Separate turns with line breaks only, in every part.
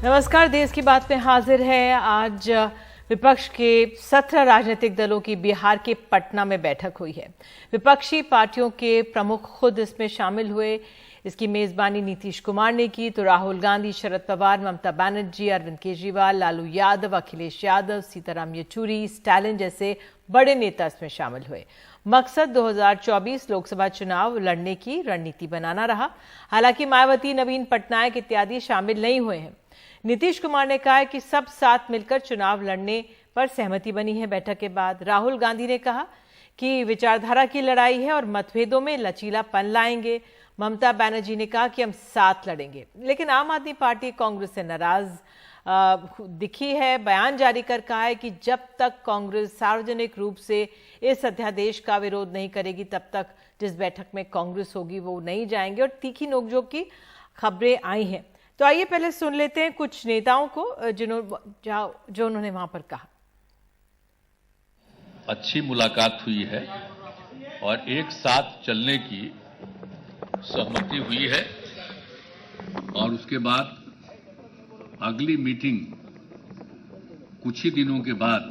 नमस्कार, देश की बात में हाजिर है। आज विपक्ष के 17 राजनीतिक दलों की बिहार के पटना में बैठक हुई है। विपक्षी पार्टियों के प्रमुख खुद इसमें शामिल हुए। इसकी मेजबानी नीतीश कुमार ने की तो राहुल गांधी, शरद पवार, ममता बनर्जी, अरविंद केजरीवाल, लालू यादव, अखिलेश यादव, सीताराम येचुरी, स्टालिन जैसे बड़े नेता इसमें शामिल हुए। मकसद 2024 लोकसभा चुनाव लड़ने की रणनीति बनाना रहा। हालांकि मायावती, नवीन पटनायक इत्यादि शामिल नहीं हुए हैं। नीतीश कुमार ने कहा है कि सब साथ मिलकर चुनाव लड़ने पर सहमति बनी है। बैठक के बाद राहुल गांधी ने कहा कि विचारधारा की लड़ाई है और मतभेदों में लचीलापन लाएंगे। ममता बनर्जी ने कहा कि हम साथ लड़ेंगे। लेकिन आम आदमी पार्टी कांग्रेस से नाराज दिखी है। बयान जारी कर कहा है कि जब तक कांग्रेस सार्वजनिक रूप से इस अध्यादेश का विरोध नहीं करेगी, तब तक जिस बैठक में कांग्रेस होगी वो नहीं जाएंगे। और तीखी नोकझोंक की खबरें आई हैं। तो आइए पहले सुन लेते हैं कुछ नेताओं को जो उन्होंने वहां पर कहा।
अच्छी मुलाकात हुई है और एक साथ चलने की सहमति हुई है और उसके बाद अगली मीटिंग कुछ ही दिनों के बाद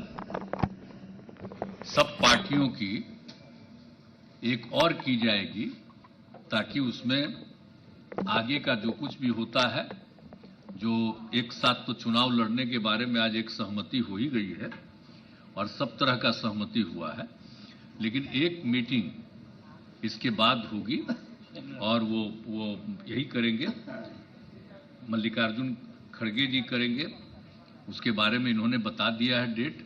सब पार्टियों की एक और की जाएगी ताकि उसमें आगे का जो कुछ भी होता है, जो एक साथ तो चुनाव लड़ने के बारे में आज एक सहमति हो ही गई है और सब तरह का सहमति हुआ है, लेकिन एक मीटिंग इसके बाद होगी और वो यही करेंगे, मल्लिकार्जुन खड़गे जी करेंगे। उसके बारे में इन्होंने बता दिया है डेट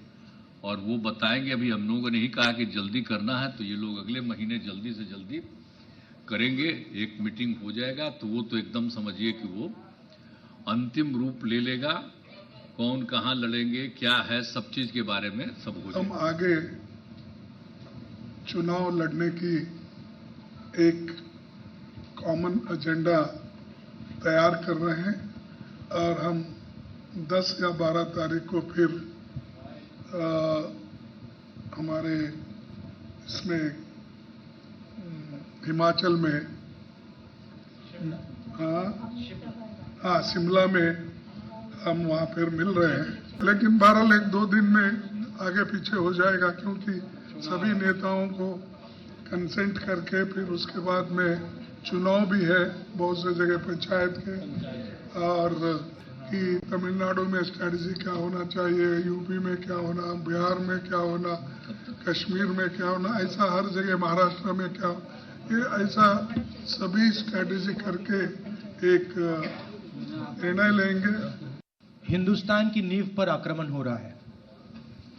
और वो बताएंगे। अभी हम लोगों ने नहीं कहा कि जल्दी करना है, तो ये लोग अगले महीने जल्दी से जल्दी करेंगे। एक मीटिंग हो जाएगा तो वो तो एकदम समझिए कि वो अंतिम रूप ले लेगा। कौन कहां लड़ेंगे, क्या है, सब चीज के बारे में सब हो जाएगा।
हम आगे चुनाव लड़ने की एक कॉमन एजेंडा तैयार कर रहे हैं और हम 10 या 12 तारीख को फिर हमारे इसमें हिमाचल में शिमला में हम वहाँ फिर मिल रहे हैं। लेकिन बहरहाल 1-2 दिन में आगे पीछे हो जाएगा, क्योंकि सभी नेताओं को कंसेंट करके फिर उसके बाद में चुनाव भी है बहुत से जगह पंचायत के, और कि तमिलनाडु में स्ट्रेटजी क्या होना चाहिए, यूपी में क्या होना, बिहार में क्या होना, कश्मीर में क्या होना, ऐसा हर जगह, महाराष्ट्र में क्या, ये ऐसा सभी स्ट्रेटजी करके एक निर्णय लेंगे।
हिंदुस्तान की नींव पर आक्रमण हो रहा है,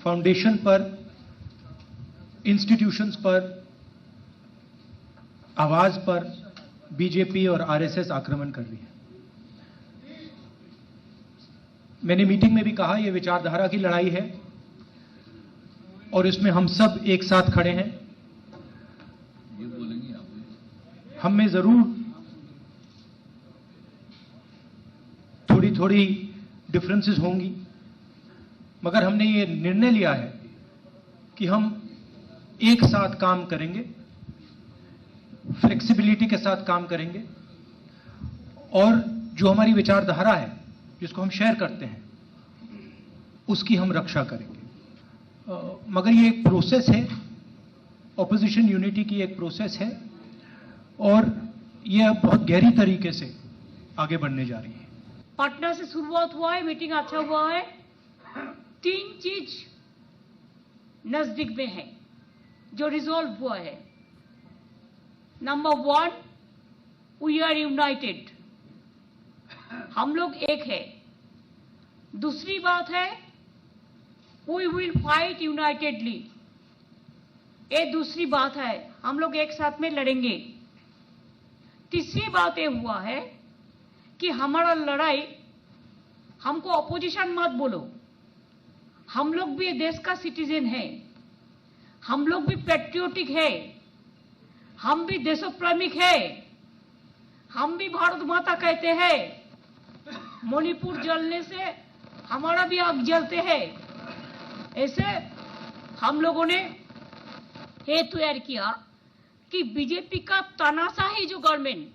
फाउंडेशन पर, इंस्टीट्यूशंस पर, आवाज पर बीजेपी और आरएसएस आक्रमण कर रही है। मैंने मीटिंग में भी कहा यह विचारधारा की लड़ाई है और इसमें हम सब एक साथ खड़े हैं। हम में जरूर थोड़ी डिफरेंसेस होंगी, मगर हमने ये निर्णय लिया है कि हम एक साथ काम करेंगे, फ्लेक्सिबिलिटी के साथ काम करेंगे और जो हमारी विचारधारा है जिसको हम शेयर करते हैं उसकी हम रक्षा करेंगे। मगर ये एक प्रोसेस है, ऑपोजिशन यूनिटी की एक प्रोसेस है और यह बहुत गहरी तरीके से आगे बढ़ने जा रही है।
पटना से शुरुआत हुआ है, मीटिंग अच्छा हुआ है। 3 चीज नजदीक में है जो रिजॉल्व हुआ है। नंबर 1, वी आर यूनाइटेड, हम लोग एक है। दूसरी बात है, वी विल फाइट यूनाइटेडली, ये दूसरी बात है, हम लोग एक साथ में लड़ेंगे। तीसरी बात ये हुआ है कि हमारा लड़ाई, हमको अपोजिशन मत बोलो, हम लोग भी देश का सिटीजन है, हम लोग भी पैट्रियोटिक है, हम भी देशप्रेमिक है, हम भी भारत माता कहते हैं। मणिपुर जलने से हमारा भी आग जलते हैं। ऐसे हम लोगों ने हेतु तैयार किया कि बीजेपी का तानाशाही जो गवर्नमेंट,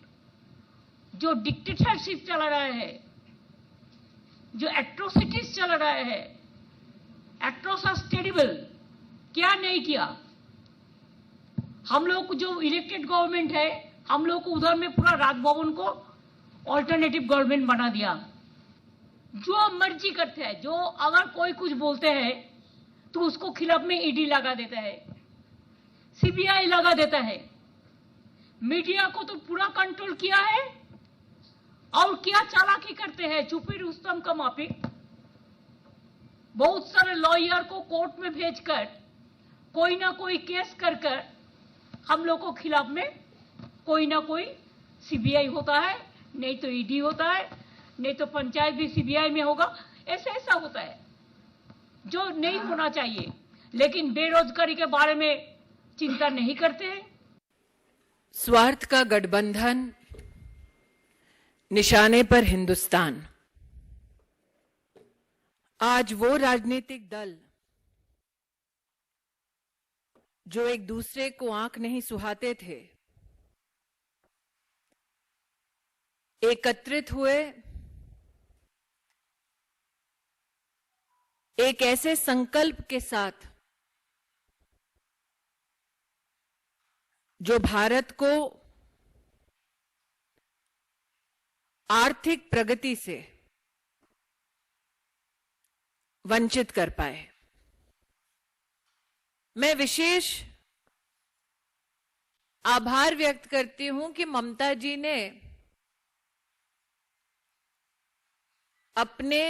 जो डिक्टेटरशिप चला रहा है, जो एट्रोसिटीज चल रहा है, एट्रोसिटीज टेरिबल, क्या नहीं किया। हम लोग को जो इलेक्टेड गवर्नमेंट है, हम लोग को उधर में पूरा राजभवन को ऑल्टरनेटिव गवर्नमेंट बना दिया। जो मर्जी करते हैं, जो अगर कोई कुछ बोलते हैं तो उसको खिलाफ में ईडी लगा देता है, सीबीआई लगा देता है। मीडिया को तो पूरा कंट्रोल किया है। और क्या चालाकी करते हैं, छुपी रुस्तम का माफिक बहुत सारे लॉयर को कोर्ट में भेजकर कोई ना कोई केस कर कर हम लोग को खिलाफ में कोई ना कोई सीबीआई होता है, नहीं तो ईडी होता है, नहीं तो पंचायत भी सीबीआई में होगा। ऐसा होता है जो नहीं होना चाहिए। लेकिन बेरोजगारी के बारे में चिंता नहीं करते हैं।
स्वार्थ का गठबंधन, निशाने पर हिंदुस्तान। आज वो राजनीतिक दल जो एक दूसरे को आंख नहीं सुहाते थे, एकत्रित हुए एक ऐसे संकल्प के साथ जो भारत को आर्थिक प्रगति से वंचित कर पाए। मैं विशेष आभार व्यक्त करती हूं कि ममता जी ने अपने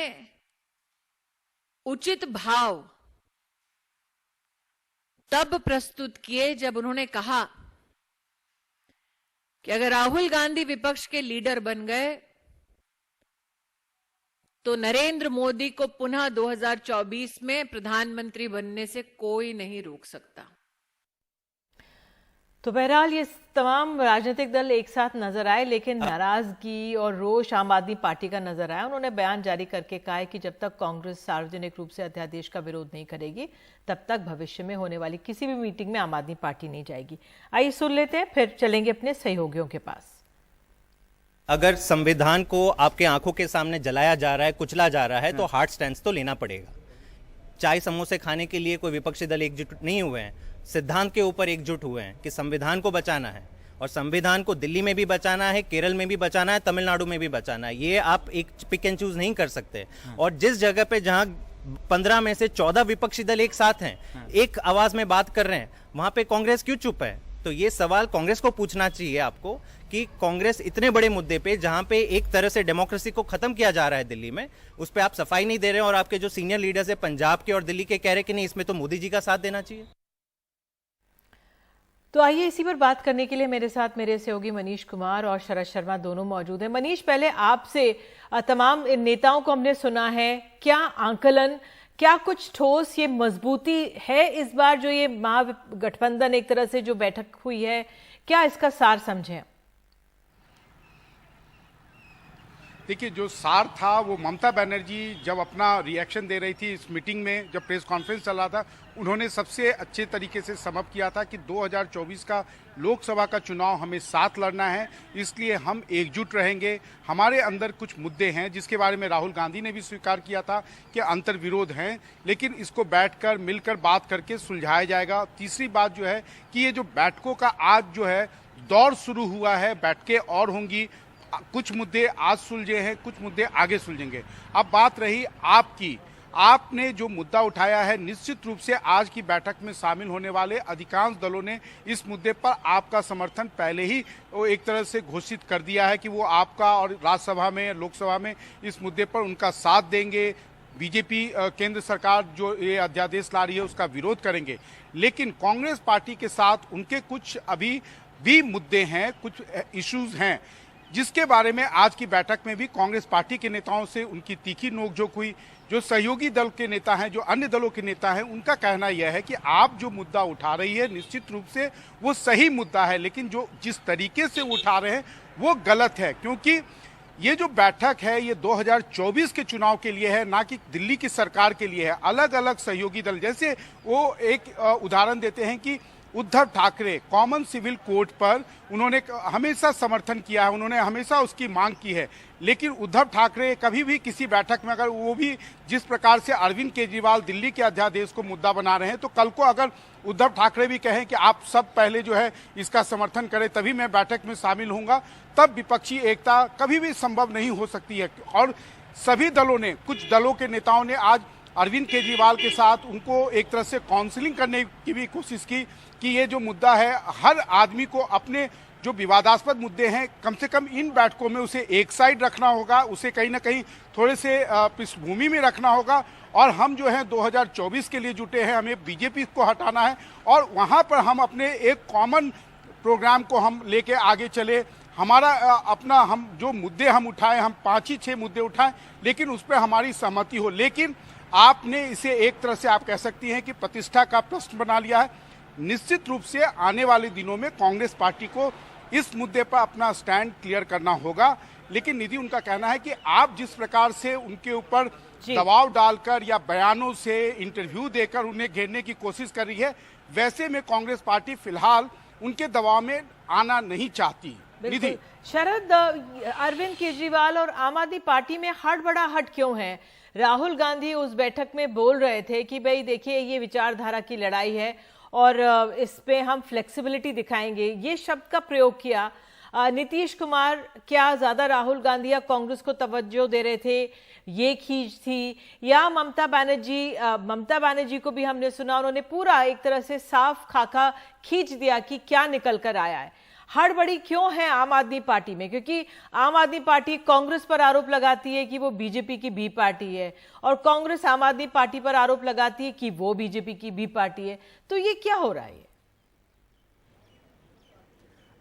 उचित भाव तब प्रस्तुत किए जब उन्होंने कहा कि अगर राहुल गांधी विपक्ष के लीडर बन गए तो नरेंद्र मोदी को पुनः 2024 में प्रधानमंत्री बनने से कोई नहीं रोक सकता।
तो बहरहाल ये तमाम राजनीतिक दल एक साथ नजर आए, लेकिन नाराजगी और रोष आम आदमी पार्टी का नजर आया। उन्होंने बयान जारी करके कहा है कि जब तक कांग्रेस सार्वजनिक रूप से अध्यादेश का विरोध नहीं करेगी, तब तक भविष्य में होने वाली किसी भी मीटिंग में आम आदमी पार्टी नहीं जाएगी। आइए सुन लेते हैं, फिर चलेंगे अपने सहयोगियों के पास।
अगर संविधान को आपके आंखों के सामने जलाया जा रहा है, कुचला जा रहा है, तो हार्ड स्टैंड तो लेना पड़ेगा। चाय समोसे खाने के लिए कोई विपक्षी दल एकजुट नहीं हुए हैं, सिद्धांत के ऊपर एकजुट हुए हैं कि संविधान को बचाना है। और संविधान को दिल्ली में भी बचाना है, केरल में भी बचाना है, तमिलनाडु में भी बचाना है। ये आप एक पिक एंड चूज नहीं कर सकते। और जिस जगह पे जहां 15 में से 14 विपक्षी दल एक साथ हैं, एक आवाज में बात कर रहे हैं, वहां पे कांग्रेस क्यों चुप है? तो ये सवाल कांग्रेस को पूछना चाहिए आपको कि कांग्रेस इतने बड़े मुद्दे पे, जहां पे एक तरह से डेमोक्रेसी को खत्म किया जा रहा है दिल्ली में, उस पे आप सफाई नहीं दे रहे हैं। और आपके जो सीनियर लीडर्स है पंजाब के और दिल्ली के, कह रहे कि नहीं, इसमें तो मोदी जी का साथ देना चाहिए।
तो आइए इसी पर बात करने के लिए मेरे साथ मेरे सहयोगी मनीष कुमार और शरद शर्मा दोनों मौजूद हैं। मनीष, पहले आपसे, तमाम नेताओं को हमने सुना है, क्या आंकलन, क्या कुछ ठोस ये मजबूती है इस बार जो ये महागठबंधन एक तरह से जो बैठक हुई है, क्या इसका सार समझें?
देखिए, जो सार था वो ममता बनर्जी जब अपना रिएक्शन दे रही थी इस मीटिंग में, जब प्रेस कॉन्फ्रेंस चल रहा था, उन्होंने सबसे अच्छे तरीके से समअप किया था कि 2024 का लोकसभा का चुनाव हमें साथ लड़ना है, इसलिए हम एकजुट रहेंगे। हमारे अंदर कुछ मुद्दे हैं जिसके बारे में राहुल गांधी ने भी स्वीकार किया था कि अंतर्विरोध हैं, लेकिन इसको बैठकर मिलकर बात करके सुलझाया जाएगा। तीसरी बात जो है कि ये जो बैठकों का आज जो है दौर शुरू हुआ है, बैठकें और होंगी। कुछ मुद्दे आज सुलझे हैं, कुछ मुद्दे आगे सुलझेंगे। अब बात रही आपकी, आपने जो मुद्दा उठाया है, निश्चित रूप से आज की बैठक में शामिल होने वाले अधिकांश दलों ने इस मुद्दे पर आपका समर्थन पहले ही एक तरह से घोषित कर दिया है कि वो आपका और राज्यसभा में, लोकसभा में इस मुद्दे पर उनका साथ देंगे। बीजेपी केंद्र सरकार जो ये अध्यादेश ला रही है उसका विरोध करेंगे, लेकिन कांग्रेस पार्टी के साथ उनके कुछ अभी भी मुद्दे हैं, कुछ इश्यूज हैं, जिसके बारे में आज की बैठक में भी कांग्रेस पार्टी के नेताओं से उनकी तीखी नोकझोंक हुई। जो सहयोगी दल के नेता हैं, जो अन्य दलों के नेता हैं, उनका कहना यह है कि आप जो मुद्दा उठा रही है निश्चित रूप से वो सही मुद्दा है, लेकिन जो जिस तरीके से उठा रहे हैं वो गलत है, क्योंकि ये जो बैठक है ये 2024 के चुनाव के लिए है, ना कि दिल्ली की सरकार के लिए है। अलग अलग सहयोगी दल, जैसे वो एक उदाहरण देते हैं कि Uddhav Thackeray common civil code पर उन्होंने हमेशा समर्थन किया है, उन्होंने हमेशा उसकी मांग की है। लेकिन उद्धव ठाकरे कभी भी किसी बैठक में, अगर वो भी जिस प्रकार से अरविंद केजरीवाल दिल्ली के अध्यादेश को मुद्दा बना रहे हैं, तो कल को अगर उद्धव ठाकरे भी कहें कि आप सब पहले जो है इसका समर्थन करें तभी मैं बैठक में शामिल होऊंगा, तब विपक्षी एकता कभी भी संभव नहीं हो सकती है। और सभी दलों ने, कुछ दलों के नेताओं ने आज अरविंद केजरीवाल के साथ उनको एक तरह से काउंसलिंग करने की भी कोशिश की कि ये जो मुद्दा है, हर आदमी को अपने जो विवादास्पद मुद्दे हैं कम से कम इन बैठकों में उसे एक साइड रखना होगा, उसे कहीं ना कहीं थोड़े से पृष्ठभूमि में रखना होगा। और हम जो है 2024 के लिए जुटे हैं, हमें बीजेपी को हटाना है और वहाँ पर हम अपने एक कॉमन प्रोग्राम को हम लेके आगे चले। हमारा अपना, हम जो मुद्दे हम उठाएं, हम 5 ही 6 मुद्दे उठाएं, लेकिन उस पर हमारी सहमति हो। लेकिन आपने इसे एक तरह से आप कह सकती हैं कि प्रतिष्ठा का प्रश्न बना लिया है। निश्चित रूप से आने वाले दिनों में कांग्रेस पार्टी को इस मुद्दे पर अपना स्टैंड क्लियर करना होगा। लेकिन निधि, उनका कहना है कि आप जिस प्रकार से उनके ऊपर दबाव डालकर या बयानों से, इंटरव्यू देकर उन्हें घेरने की कोशिश कर रही है, वैसे में कांग्रेस पार्टी फिलहाल उनके दबाव में आना नहीं चाहती। निधि,
शरद, अरविंद केजरीवाल और आम आदमी पार्टी में हड़बड़ाहट क्यों है? राहुल गांधी उस बैठक में बोल रहे थे कि भाई देखिए, ये विचारधारा की लड़ाई है और इस पे हम फ्लेक्सिबिलिटी दिखाएंगे, ये शब्द का प्रयोग किया। नीतीश कुमार क्या ज्यादा राहुल गांधी या कांग्रेस को तवज्जो दे रहे थे, ये खींच थी? या ममता बनर्जी को भी हमने सुना, उन्होंने पूरा एक तरह से साफ खाका खींच दिया कि क्या निकल कर आया है। हड़बड़ी क्यों है आम आदमी पार्टी में? क्योंकि आम आदमी पार्टी कांग्रेस पर आरोप लगाती है कि वो बीजेपी की बी पार्टी है और कांग्रेस आम आदमी पार्टी पर आरोप लगाती है कि वो बीजेपी की बी पार्टी है। तो ये क्या हो रहा है?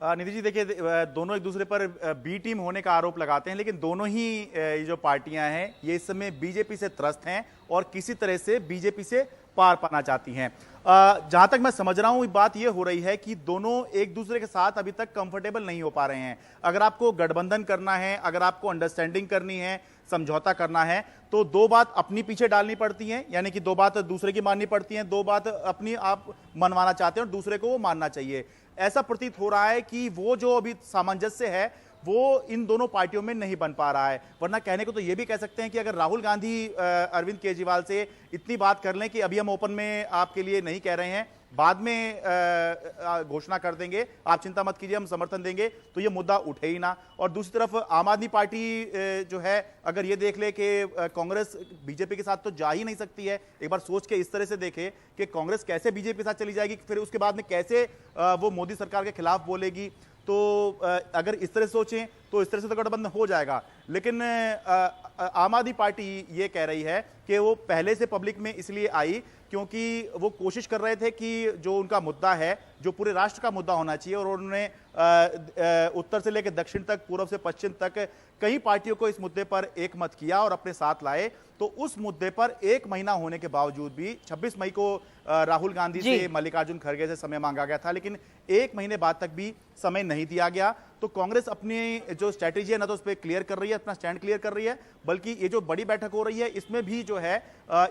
निधि जी, देखिए, दोनों एक दूसरे पर बी टीम होने का आरोप लगाते हैं, लेकिन दोनों ही ये जो पार्टियां हैं ये इस समय बीजेपी से त्रस्त हैं और किसी तरह से बीजेपी से पार पाना चाहती हैं। जहां तक मैं समझ रहा हूं, बात यह हो रही है कि दोनों एक दूसरे के साथ अभी तक कंफर्टेबल नहीं हो पा रहे हैं। अगर आपको गठबंधन करना है, अगर आपको अंडरस्टैंडिंग करनी है, समझौता करना है, तो 2 बात अपनी पीछे डालनी पड़ती हैं, यानी कि 2 बात दूसरे की माननी पड़ती हैं, 2 बात अपनी आप मनवाना चाहते हैं और दूसरे को वो मानना चाहिए। ऐसा प्रतीत हो रहा है कि वो जो अभी सामंजस्य है वो इन दोनों पार्टियों में नहीं बन पा रहा है। वरना कहने को तो ये भी कह सकते हैं कि अगर राहुल गांधी अरविंद केजरीवाल से इतनी बात कर लें कि अभी हम ओपन में आपके लिए नहीं कह रहे हैं, बाद में घोषणा कर देंगे, आप चिंता मत कीजिए, हम समर्थन देंगे, तो ये मुद्दा उठे ही ना। और दूसरी तरफ आम आदमी पार्टी जो है, अगर ये देख ले कि कांग्रेस बीजेपी के साथ तो जा ही नहीं सकती है, एक बार सोच के इस तरह से देखे कि कांग्रेस कैसे बीजेपी के साथ चली जाएगी, फिर उसके बाद में कैसे वो मोदी सरकार के खिलाफ बोलेगी। तो अगर इस तरह से सोचें तो इस तरह से तो गठबंधन हो जाएगा। लेकिन आम आदमी पार्टी ये कह रही है कि वो पहले से पब्लिक में इसलिए आई क्योंकि वो कोशिश कर रहे थे कि जो उनका मुद्दा है, जो पूरे राष्ट्र का मुद्दा होना चाहिए, और उन्होंने उत्तर से लेकर दक्षिण तक, पूर्व से पश्चिम तक कई पार्टियों को इस मुद्दे पर एक मत किया और अपने साथ लाए। तो उस मुद्दे पर 1 महीना होने के बावजूद भी 26 मई को राहुल गांधी से, मल्लिकार्जुन खड़गे से समय मांगा गया था, लेकिन 1 महीने बाद तक भी समय नहीं दिया गया। तो कांग्रेस अपनी जो स्ट्रैटेजी है ना तो उस पर क्लियर कर रही है, अपना स्टैंड क्लियर कर रही है, बल्कि ये जो बड़ी बैठक हो रही है इसमें भी जो है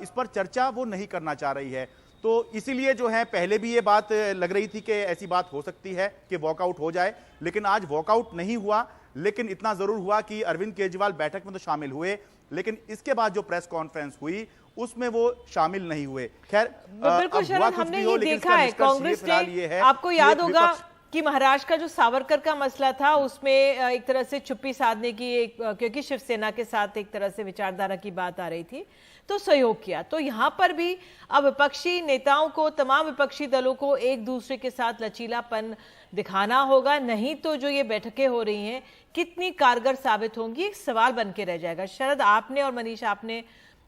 इस पर चर्चा वो नहीं करना चाह रही है। तो इसीलिए जो है पहले भी ये बात लग रही थी कि ऐसी बात हो सकती है कि वॉकआउट हो जाए, लेकिन आज वॉकआउट नहीं हुआ। लेकिन इतना जरूर हुआ कि अरविंद केजरीवाल बैठक में तो शामिल हुए, लेकिन इसके बाद जो प्रेस कॉन्फ्रेंस हुई उसमें वो शामिल नहीं हुए। खैर,
बिल्कुल शरद, हमने ये देखा है कांग्रेस ने, आपको याद होगा कि महाराष्ट्र का जो सावरकर का मसला था उसमें एक तरह से चुप्पी साधने की, क्योंकि शिवसेना के साथ एक तरह से विचारधारा की बात आ रही थी, तो सहयोग किया। तो यहाँ पर भी अब विपक्षी नेताओं को, तमाम विपक्षी दलों को एक दूसरे के साथ लचीलापन दिखाना होगा, नहीं तो जो ये बैठकें हो रही हैं कितनी कारगर साबित होंगी, एक सवाल बन के रह जाएगा। शरद, आपने और मनीष, आपने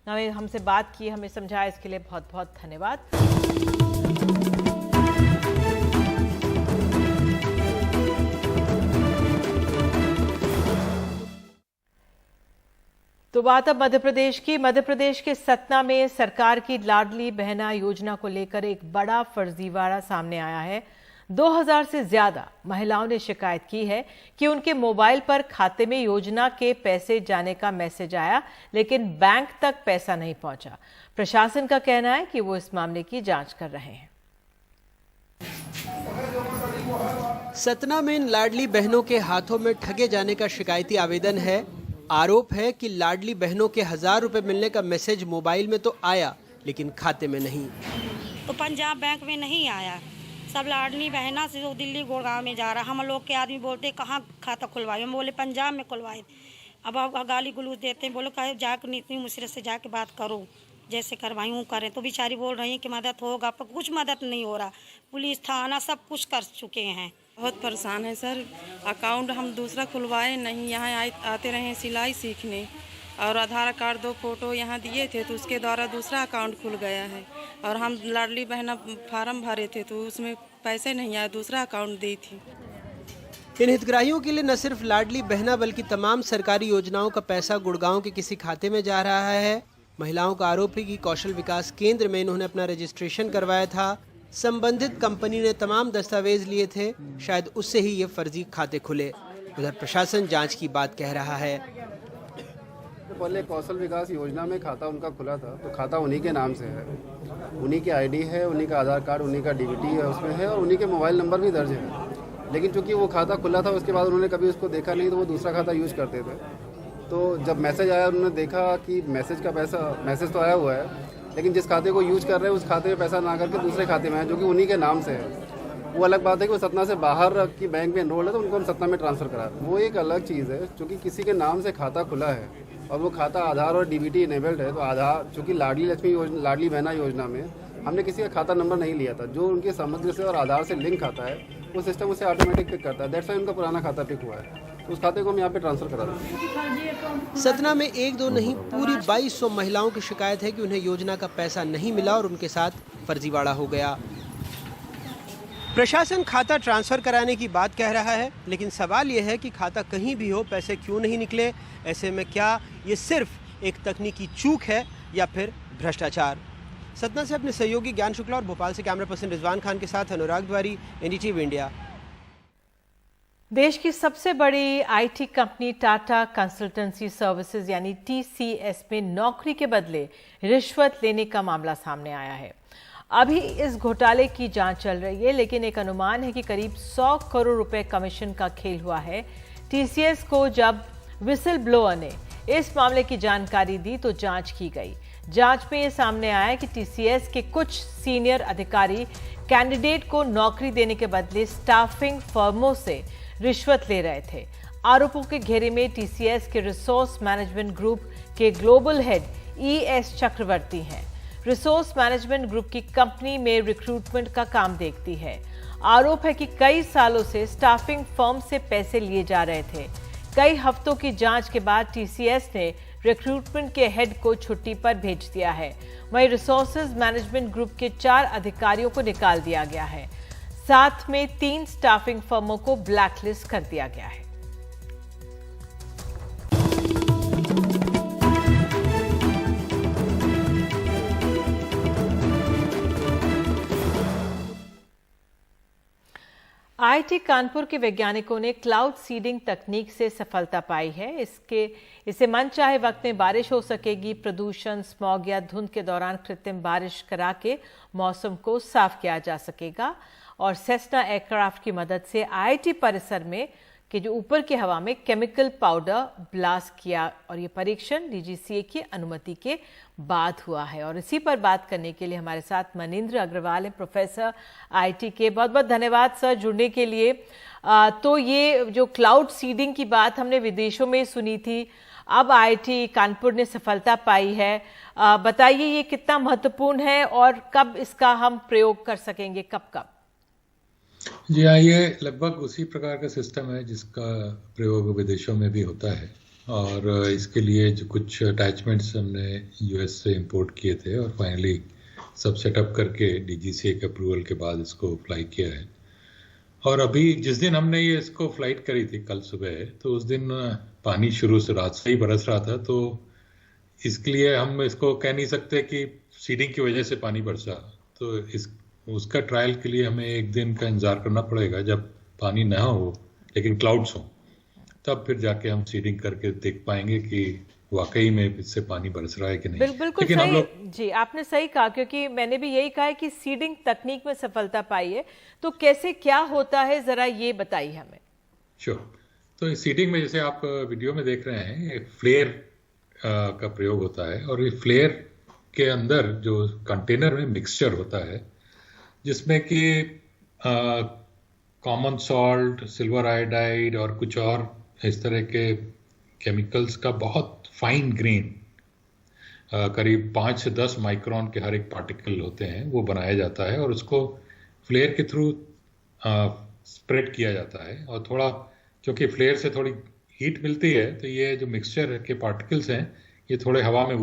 हमसे बात की, हमें समझाया, इसके लिए बहुत बहुत धन्यवाद। तो बात अब मध्य प्रदेश की। मध्य प्रदेश के सतना में सरकार की लाडली बहना योजना को लेकर एक बड़ा फर्जीवाड़ा सामने आया है। 2000 से ज्यादा महिलाओं ने शिकायत की है कि उनके मोबाइल पर खाते में योजना के पैसे जाने का मैसेज आया, लेकिन बैंक तक पैसा नहीं पहुंचा। प्रशासन का कहना है कि वो इस मामले की जांच कर रहे हैं।
सतना में इन लाडली बहनों के हाथों में ठगे जाने का शिकायती आवेदन है। आरोप है कि लाडली बहनों के 1000 रुपए मिलने का मैसेज मोबाइल में तो आया लेकिन खाते में नहीं।
तो पंजाब बैंक में नहीं आया, सब लाडली बहना से जो दिल्ली गुड़गांव में जा रहा। हम लोग के आदमी बोलते कहाँ खाता खुलवाए, हम बोले पंजाब में खुलवाए। अब आप गाली गलूज देते हैं, बोलो कहे जाकर नीति मुश्किल से जाके बात करो, जैसे करवाई हूँ करें। तो बेचारी बोल रही है कि मदद होगा, पर कुछ मदद नहीं हो रहा। पुलिस थाना सब कुछ कर चुके हैं।
बहुत परेशान है सर। अकाउंट हम दूसरा खुलवाए नहीं, यहाँ आते रहे सिलाई सीखने और आधार कार्ड 2 फोटो यहाँ दिए थे तो उसके द्वारा दूसरा अकाउंट खुल गया है। और हम लाडली बहना फार्म भरे थे तो उसमें पैसे नहीं आए, दूसरा अकाउंट दी थी।
इन हितग्राहियों के लिए न सिर्फ लाडली बहना बल्कि तमाम सरकारी योजनाओं का पैसा गुड़गांव के किसी खाते में जा रहा है। महिलाओं का आरोप है कि कौशल विकास केंद्र में इन्होंने अपना रजिस्ट्रेशन करवाया था, संबंधित कंपनी ने तमाम दस्तावेज लिए थे, शायद उससे ही ये फर्जी खाते खुले। उधर प्रशासन जांच की बात कह रहा है।
पहले कौशल विकास योजना में खाता उनका खुला था, तो खाता उन्हीं के नाम से है, उन्हीं की आईडी है, उन्हीं का आधार कार्ड, उन्हीं का डीबीटी है उसमें है और उन्हीं के मोबाइल नंबर भी दर्ज है। लेकिन चूंकि वो खाता खुला था उसके बाद उन्होंने कभी उसको देखा नहीं, तो वो दूसरा खाता यूज करते थे। तो जब मैसेज आया उन्होंने देखा कि मैसेज तो आया हुआ है, लेकिन जिस खाते को यूज कर रहे हैं उस खाते में पैसा ना करके दूसरे खाते में है जो कि उन्हीं के नाम से है। वो अलग बात है कि वो सतना से बाहर की बैंक में एनरोल्ड है तो उनको हम सतना में ट्रांसफ़र करा, वो एक अलग चीज़ है। चूँकि किसी के नाम से खाता खुला है और वो खाता आधार और डीबीटी इनेबल्ड है, तो आधार चूँकि लाडली बहना योजना में हमने किसी का खाता नंबर नहीं लिया था, जो उनके समग्र से और आधार से लिंक खाता है वो सिस्टम उसे ऑटोमेटिक पिक करता है। दैट्स वाई उनका पुराना खाता पिक हुआ है, तो उस खाते को हम यहाँ पे ट्रांसफर करा दें।
सतना में 1-2 नहीं पूरी 2200 महिलाओं की शिकायत है कि उन्हें योजना का पैसा नहीं मिला और उनके साथ फर्जीवाड़ा हो गया। प्रशासन खाता ट्रांसफर कराने की बात कह रहा है, लेकिन सवाल यह है कि खाता कहीं भी हो पैसे क्यों नहीं निकले। ऐसे में क्या ये सिर्फ एक तकनीकी चूक है या फिर भ्रष्टाचार। सतना से अपने सहयोगी ज्ञान शुक्ला और भोपाल से कैमरा पर्सन रिजवान खान के साथ अनुराग द्वारी, एनडीटीवी इंडिया।
देश की सबसे बड़ी IT company Tata consultancy services यानी टीसीएस में नौकरी के बदले रिश्वत लेने का मामला सामने आया है। अभी इस घोटाले की जांच चल रही है, लेकिन एक अनुमान है कि करीब 100 करोड़ रुपए कमीशन का खेल हुआ है। टीसीएस को जब विसल ब्लोअर ने इस मामले की जानकारी दी तो जांच की गई। जांच में ये सामने आया कि टीसीएस के कुछ सीनियर अधिकारी कैंडिडेट को नौकरी देने के बदले स्टाफिंग फर्मों से रिश्वत ले रहे थे। आरोपों के घेरे में टीसीएस के रिसोर्स मैनेजमेंट ग्रुप के ग्लोबल हेड ईएस चक्रवर्ती हैं। रिसोर्स मैनेजमेंट ग्रुप की कंपनी में रिक्रूटमेंट का काम देखती है। आरोप है कि कई सालों से स्टाफिंग फर्म से पैसे लिए जा रहे थे। कई हफ्तों की जांच के बाद टीसीएस ने रिक्रूटमेंट के हेड को छुट्टी पर भेज दिया है। वहीं रिसोर्सेज मैनेजमेंट ग्रुप के 4 अधिकारियों को निकाल दिया गया है। साथ में 3 स्टाफिंग फर्मों को ब्लैकलिस्ट कर दिया गया है। आईआईटी कानपुर के वैज्ञानिकों ने क्लाउड सीडिंग तकनीक से सफलता पाई है। इससे मनचाहे वक्त में बारिश हो सकेगी। प्रदूषण, स्मॉग या धुंध के दौरान कृत्रिम बारिश करा के मौसम को साफ किया जा सकेगा। और सेस्ना एयरक्राफ्ट की मदद से आईआईटी परिसर में के जो ऊपर की हवा में केमिकल पाउडर ब्लास्ट किया और ये परीक्षण डीजीसीए की अनुमति के बाद हुआ है। और इसी पर बात करने के लिए हमारे साथ मनिंद्र अग्रवाल हैं, प्रोफेसर आईआईटी के। बहुत बहुत धन्यवाद सर जुड़ने के लिए। तो ये जो क्लाउड सीडिंग की बात हमने विदेशों में सुनी थी, अब आईआईटी कानपुर ने सफलता पाई है। बताइए ये कितना महत्वपूर्ण है और कब इसका हम प्रयोग कर सकेंगे, कब?
जी हाँ, ये लगभग उसी प्रकार का सिस्टम है जिसका प्रयोग विदेशों में भी होता है। और इसके लिए जो कुछ अटैचमेंट्स हमने यूएस से इंपोर्ट किए थे और फाइनली सब सेटअप करके डीजीसीए के अप्रूवल के बाद इसको फ्लाई किया है। और अभी जिस दिन हमने ये इसको फ्लाइट करी थी कल सुबह, तो उस दिन पानी शुरू से रात से ही बरस रहा था। तो इसके लिए हम इसको कह नहीं सकते कि सीडिंग की वजह से पानी बरसा। तो उसका ट्रायल के लिए हमें एक दिन का इंतजार करना पड़ेगा जब पानी ना हो लेकिन क्लाउड्स हो, तब फिर जाके हम सीडिंग करके देख पाएंगे कि वाकई में इससे पानी बरस रहा है कि नहीं।
बिल्कुल
लेकिन हम
सही
लोग
जी, आपने सही कहा, क्योंकि मैंने भी यही कहा है कि सीडिंग तकनीक में सफलता पाई है। तो कैसे क्या होता है, जरा ये बताइए हमें।
श्योर। तो इस सीडिंग में जैसे आप वीडियो में देख रहे हैं, एक फ्लेयर का प्रयोग होता है, और ये फ्लेयर के अंदर जो कंटेनर में मिक्सचर होता है, जिसमें कि कॉमन सॉल्ट, सिल्वर आयोडाइड और कुछ और इस तरह के केमिकल्स का बहुत फाइन ग्रेन, करीब 5 से 10 माइक्रोन के हर एक पार्टिकल होते हैं, वो बनाया जाता है और उसको फ्लेयर के थ्रू स्प्रेड किया जाता है। और थोड़ा क्योंकि फ्लेयर से थोड़ी हीट मिलती है, तो ये जो मिक्सचर के पार्टिकल्स हैं ये थोड़े हवा में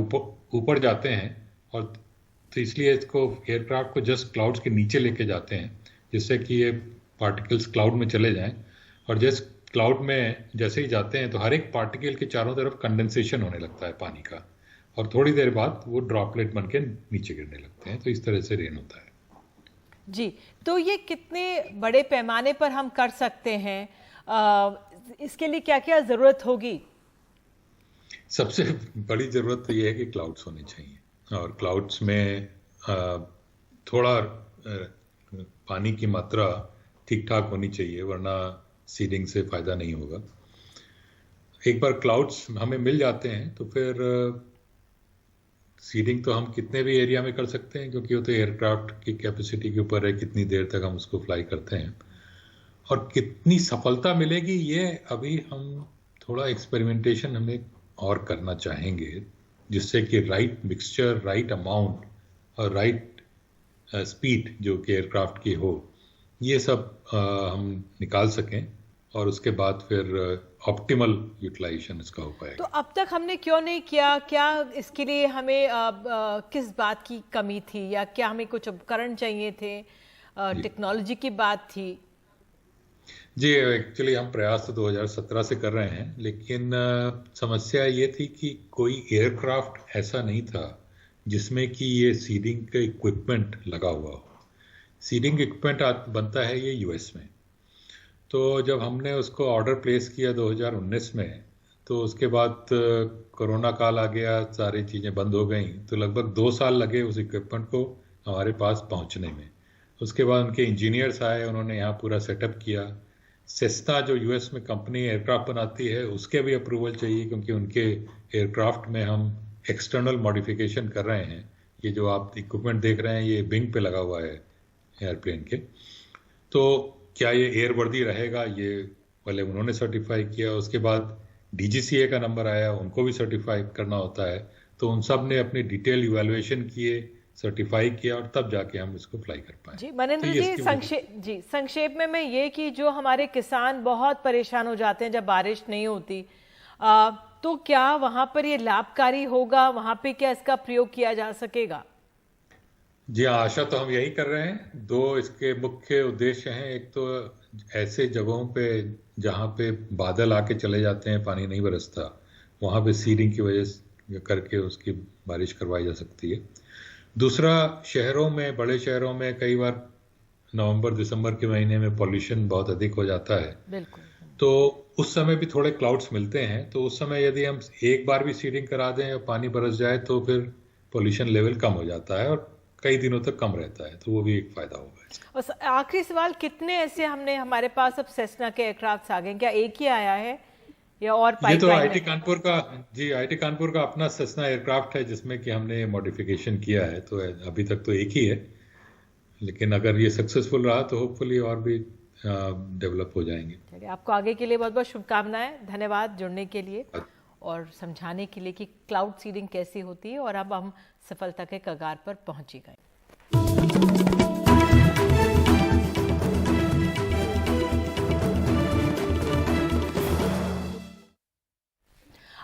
ऊपर जाते हैं, और तो इसलिए इसको एयरक्राफ्ट को जस्ट क्लाउड्स के नीचे लेके जाते हैं, जिससे कि ये पार्टिकल्स क्लाउड में चले जाएं। और जस्ट क्लाउड में जैसे ही जाते हैं तो हर एक पार्टिकल के चारों तरफ कंडेंसेशन होने लगता है पानी का, और थोड़ी देर बाद वो ड्रॉपलेट बन के नीचे गिरने लगते हैं। तो इस तरह से रेन होता है
जी। तो ये कितने बड़े पैमाने पर हम कर सकते हैं, इसके लिए क्या क्या जरूरत होगी?
सबसे बड़ी जरूरत तो ये है कि क्लाउड्स होने चाहिए, और क्लाउड्स में थोड़ा पानी की मात्रा ठीक ठाक होनी चाहिए, वरना सीडिंग से फायदा नहीं होगा। एक बार क्लाउड्स हमें मिल जाते हैं तो फिर सीडिंग तो हम कितने भी एरिया में कर सकते हैं, क्योंकि वो तो एयरक्राफ्ट की कैपेसिटी के ऊपर है कितनी देर तक हम उसको फ्लाई करते हैं, और कितनी सफलता मिलेगी ये अभी हम थोड़ा एक्सपेरिमेंटेशन हमें और करना चाहेंगे, जिससे कि राइट मिक्सचर, राइट अमाउंट और राइट स्पीड जो कि एयरक्राफ्ट की हो, ये सब हम निकाल सकें, और उसके बाद फिर ऑप्टिमल यूटिलाइजेशन इसका हो पाएगा।
तो अब तक हमने क्यों नहीं किया? क्या इसके लिए हमें किस बात की कमी थी, या क्या हमें कुछ उपकरण चाहिए थे, टेक्नोलॉजी की बात थी?
जी, एक्चुअली हम प्रयास तो 2017 से कर रहे हैं, लेकिन समस्या ये थी कि कोई एयरक्राफ्ट ऐसा नहीं था जिसमें कि ये सीडिंग का इक्विपमेंट लगा हुआ हो। सीडिंग इक्विपमेंट बनता है ये यूएस में। तो जब हमने उसको ऑर्डर प्लेस किया 2019 में, तो उसके बाद कोरोना काल आ गया, सारी चीज़ें बंद हो गई, तो लगभग 2 साल लगे उस इक्विपमेंट को हमारे पास पहुंचने में। उसके बाद उनके इंजीनियर्स आए, उन्होंने यहाँ पूरा सेटअप किया। सेस्ना जो यूएस में कंपनी एयरक्राफ्ट बनाती है, उसके भी अप्रूवल चाहिए, क्योंकि उनके एयरक्राफ्ट में हम एक्सटर्नल मॉडिफिकेशन कर रहे हैं। ये जो आप इक्विपमेंट देख रहे हैं ये विंग पे लगा हुआ है एयरप्लेन के, तो क्या ये एयरवर्दी रहेगा, ये पहले उन्होंने सर्टिफाई किया। उसके बाद डीजीसीए का नंबर आया, उनको भी सर्टिफाई करना होता है। तो उन सब ने अपने डिटेल इवैल्यूएशन किए, सर्टिफाई किया, और तब जाके हम इसको फ्लाई कर पाए।
जी मनेंद्र जी, संक्षेप में मैं ये कि जो हमारे किसान बहुत परेशान हो जाते हैं जब बारिश नहीं होती, तो क्या वहां पर ये लाभकारी होगा? वहां पे क्या इसका प्रयोग किया जा सकेगा?
जी हाँ, आशा तो हम यही कर रहे हैं। 2 इसके मुख्य उद्देश्य हैं। एक तो ऐसे जगहों पे जहाँ पे बादल आके चले जाते हैं, पानी नहीं बरसता, वहाँ पे सीडिंग की वजह से करके उसकी बारिश करवाई जा सकती है। दूसरा, शहरों में, बड़े शहरों में कई बार नवंबर दिसंबर के महीने में पॉल्यूशन बहुत अधिक हो जाता है।
बिल्कुल।
तो उस समय भी थोड़े क्लाउड्स मिलते हैं, तो उस समय यदि हम एक बार भी सीडिंग करा दें और पानी बरस जाए तो फिर पॉल्यूशन लेवल कम हो जाता है और कई दिनों तक कम रहता है, तो वो भी एक फायदा होगा इसका।
और आखिरी सवाल, कितने ऐसे हमारे पास अब सेस्ना के एयरक्राफ्ट आ गए? क्या एक ही आया है या और पाइपलाइन?
ये तो आईटी कानपुर का, जी आईटी कानपुर का अपना सेस्ना एयरक्राफ्ट है, जिसमें कि हमने मॉडिफिकेशन किया है। तो अभी तक तो एक ही है, लेकिन अगर ये सक्सेसफुल रहा तो होपफुली और भी डेवलप हो जाएंगे।
चलिए, आपको आगे के लिए बहुत बहुत शुभकामनाएं। धन्यवाद जुड़ने के लिए और समझाने के लिए कि क्लाउड सीडिंग कैसी होती है, और अब हम सफलता के कगार पर पहुंच ही गए।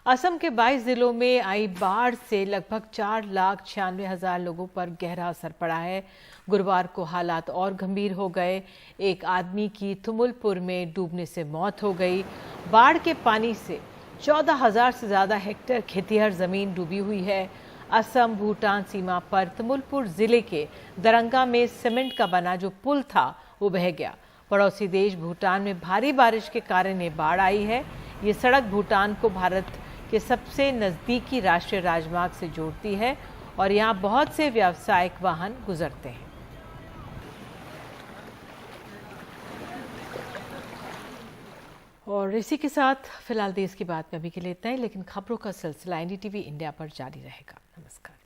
असम के 22 जिलों में आई बाढ़ से लगभग 4,96,000 लोगों पर गहरा असर पड़ा है। गुरुवार को हालात और गंभीर हो गए। एक आदमी की तुमुलपुर में डूबने से मौत हो गई। बाढ़ के पानी से 14,000 से ज्यादा हेक्टेयर खेतिहर जमीन डूबी हुई है। असम भूटान सीमा पर तुमुलपुर जिले के दरंगा में सीमेंट का बना जो पुल था वो बह गया। पड़ोसी देश भूटान में भारी बारिश के कारण ये बाढ़ आई है। ये सड़क भूटान को भारत ये सबसे नज़दीकी राष्ट्रीय राजमार्ग से जोड़ती है और यहाँ बहुत से व्यावसायिक वाहन गुजरते हैं। और इसी के साथ फिलहाल देश की बात में अभी के लिए इतना ही, लेकिन खबरों का सिलसिला NDTV इंडिया पर जारी रहेगा। नमस्कार।